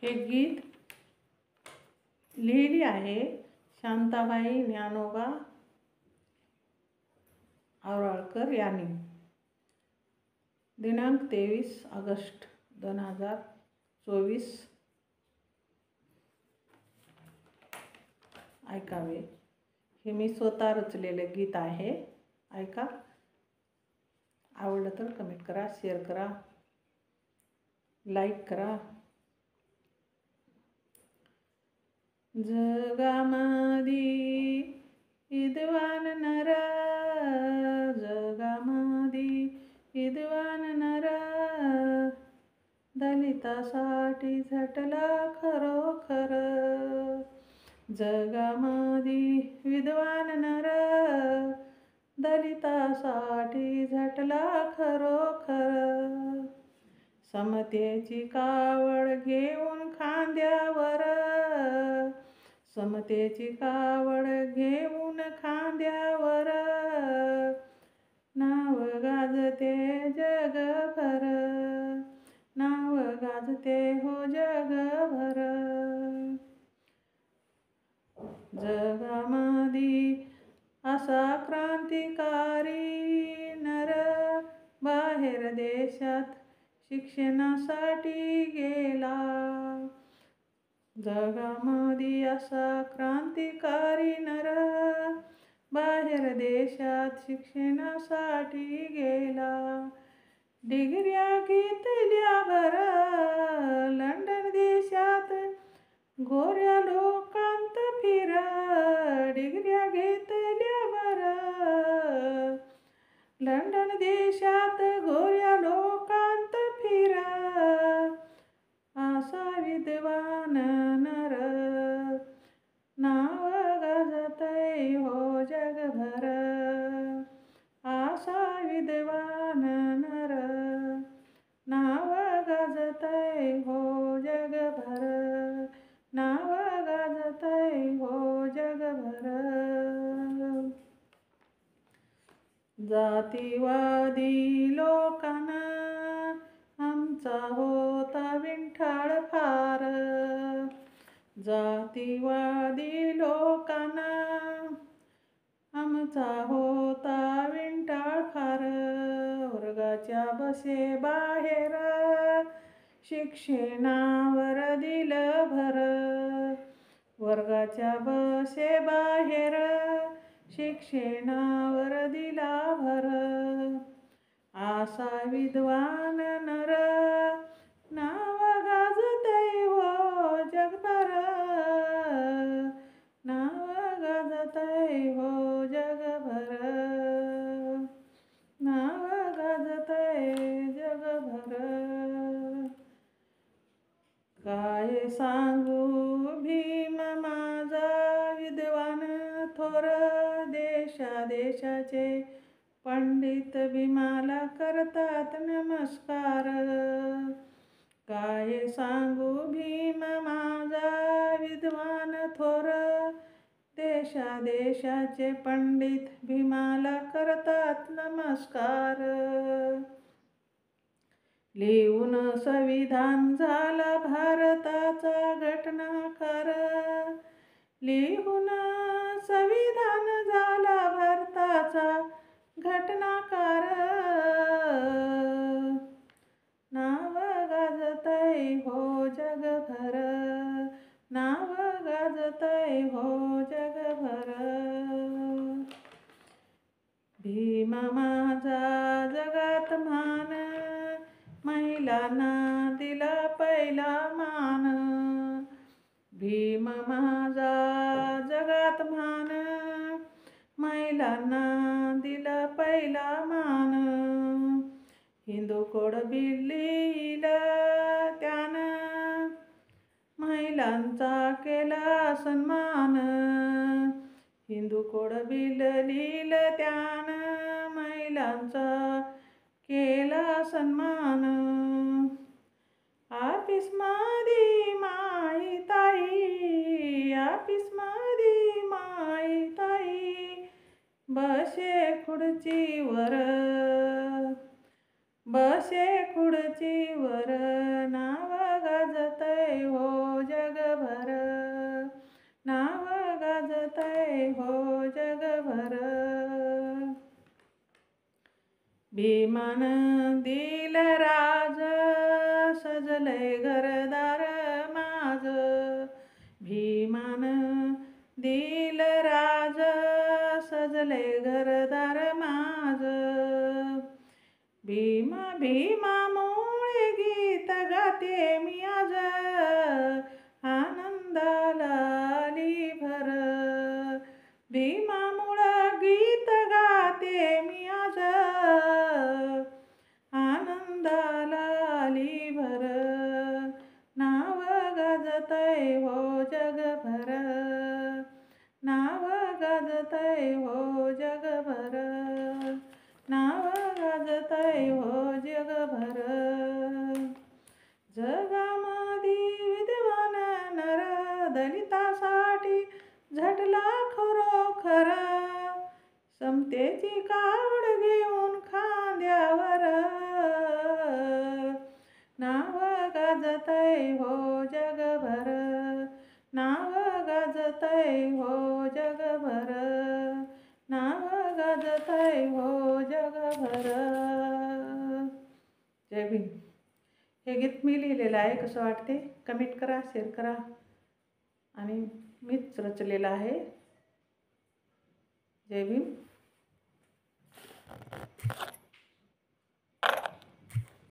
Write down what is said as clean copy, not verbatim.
हे गीत लिहिली आहे शांताबाई ज्ञानोबा आवराळकर यांनी. दिनांक 23 ऑगस्ट 2024. ऐकावे. हे मी स्वतः रचलेले गीत आहे. ऐका. आवडलं तर कमेंट करा, शेअर करा, लाईक करा. जगामधी विद्वान नर, जगामधी विद्वान नर, दलितासाठी झटला खरोखर. जगामधी विद्वान नर, दलितासाठी झटला खरोखर. समतेची कावड घेऊन खांद्यावर, समतेची कावड घेऊन खांद्यावर, नाव गाजते जगभर, नाव गाजते हो जगभर. जगामधी असा क्रांतिकारी नर, बाहेर देशात शिक्षणासाठी गेला. जगामधी असा क्रांतिकारी नर, बाहेर देशात शिक्षणासाठी गेला. डिग्र्या घेतल्या भर, लंडन देशात गोऱ्या लोकांत फिर. डिग्र्या घेतल्या भर, लंडन देशात गोऱ्या लोकांत फिर. असा विद्वान नर, नाव गाजतय हो जगभर. असा विद्वान नर, नाव गाजतय हो जगभर, नाव गाजतय हो जगभर. जातीवादी लोकांना आमचा होता विंठाळ फार, जातीवादी लोकांना आमचा होता विंठाळ फार. वर्गाच्या बसे बाहेर शिक्षणावर दिलं भर, वर्गाच्या बसे बाहेर शिक्षणावर दिला भर. असा विद्वान नर, नाव गाजतय हो जगभर, नाव गाजतय हो जगभर, नाव गाजतय जगभर. काय सांगू भीम माझा विद्वान थोर, देशादेशाचे पंडित भीमाला करतात नमस्कार. काय सांगू भीम माझा विद्वान थोर, देशादेशाचे पंडित भीमाला करतात नमस्कार. लिहून संविधान झाला भारताचा घटनाकार, लिहून संविधान झाला भारताचा घटनाकार. नाव गाजतय हो जगभर, नाव गाजतय हो जगभर. भीम माझा जगात मान, महिलांना दिला पहिला मान. भीम माझा जगात मान, महिलांना दिला पहिला मान. हिंदू कोड बिल लिहिलं त्यानं, महिलांचा केला सन्मान. हिंदू कोड बिल लिहिलं त्यानं, महिलांचा केला सन्मान. ऑफिसमधी माई ताई, ऑफिसमधी माई ताई, बसे खुर्चीवर, बसे खुर्चीवर, नाव गाजतय हो भीमान दिल राज सजलय घरदार माझ. भीमान दिल राज सजलय घरदार माझ. भीमा भीमा मुळे गीत गाते मी आज आनंदाला आली भर. भीमामुळं गीत गाते मी आज आनंदाला आली भर. नाव गाजतय हो जगभर. नाव गाजतय हो जगभर. नाव गाजतय हो जगभर. जगामधी विद्वान नर दलितासाठी झटला खरोखर. समतेची कावड घेऊन खांद्यावर. नाव गाजतय हो जगभर. नाव गाजतय हो जगभर. नाव गाजतय हो जगभर. जय भीम. हे गीत मी लिहिलेलं आहे. कसं वाटते कमेंट करा, शेअर करा. आणि मीच रचलेलं आहे. जय भीम.